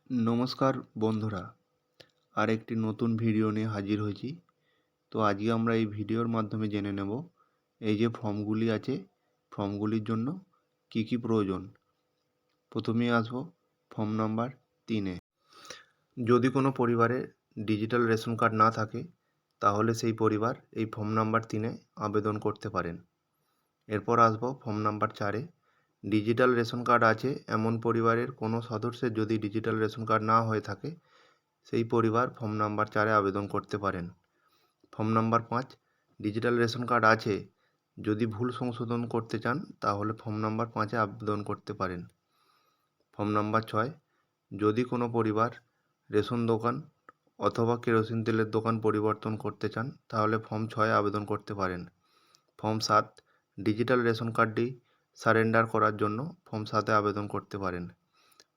নমস্কার বন্ধুরা, আর একটি নতুন ভিডিও নিয়ে হাজির হয়েছি। তো আজকে আমরা এই ভিডিওর মাধ্যমে জেনে নেব এই যে ফর্মগুলি আছে, ফর্মগুলির জন্য কি কি প্রয়োজন। প্রথমেই আসবো ফর্ম নাম্বার 3-এ। যদি কোনো পরিবারে ডিজিটাল রেশন কার্ড না থাকে তাহলে সেই পরিবার এই ফর্ম নাম্বার 3-এ আবেদন করতে পারেন। এরপর আসবো ফর্ম নাম্বার 4-এ। ডিজিটাল রেশন কার্ড আছে এমন পরিবারের কোনো সদস্যের যদি ডিজিটাল রেশন কার্ড না হয়ে থাকে সেই পরিবার ফর্ম নাম্বার 4-এ আবেদন করতে পারেন। Form number 5, digital ration card আছে, যদি ভুল সংশোধন করতে চান তাহলে ফর্ম নাম্বার 5-এ আবেদন করতে পারেন। ফর্ম নাম্বার 6, যদি কোনো পরিবার রেশন দোকান অথবা কেরোসিন তেলের দোকান পরিবর্তন করতে চান তাহলে ফর্ম 6-এ আবেদন করতে পারেন। ফর্ম 7, ডিজিটাল রেশন কার্ডটি সারেন্ডার করার জন্য ফর্ম 7-এ আবেদন করতে পারেন।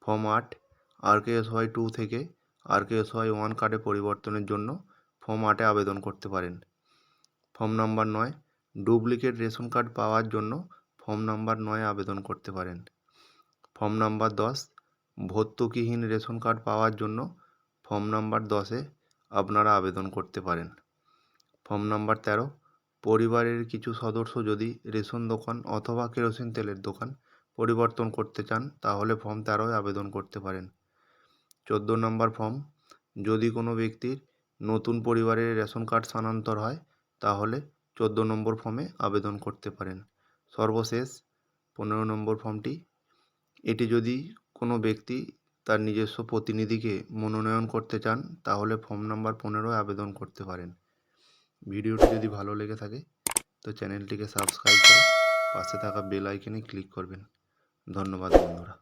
ফর্ম 8, RKSY 2 থেকে RKSY 1 কার্ডে পরিবর্তনের জন্য ফর্ম 8-এ আবেদন করতে পারেন। Form number 9, duplicate ration card পাওয়ার জন্য ফর্ম নাম্বার 9-এ আবেদন করতে পারেন। ফর্ম নাম্বার 10, ভর্তুকিহীন রেশন কার্ড পাওয়ার জন্য ফর্ম নাম্বার 10-এ আপনারা আবেদন করতে পারেন। ফর্ম নাম্বার 13, পরিবারের কিছু সদস্য যদি রেশন দোকান অথবা কেরোসিন তেলের দোকান পরিবর্তন করতে চান তাহলে ফর্ম 13-এ আবেদন করতে পারেন। 14 নম্বর ফর্ম, যদি কোনো ব্যক্তির নতুন পরিবারে রেশন কার্ড স্থানান্তর হয় তাহলে 14 নম্বর ফর্মে আবেদন করতে পারেন। সর্বশেষ 15 নম্বর ফর্মটি, এটি যদি কোনো ব্যক্তি তার নিজস্ব প্রতিনিধিকে মনোনয়ন করতে চান তাহলে ফর্ম নাম্বার 15-এ আবেদন করতে পারেন। ভিডিওটি যদি ভালো লেগে থাকে তো চ্যানেলটিকে সাবস্ক্রাইব করে পাশে থাকা বেল আইকনে ক্লিক করবেন। ধন্যবাদ বন্ধুরা।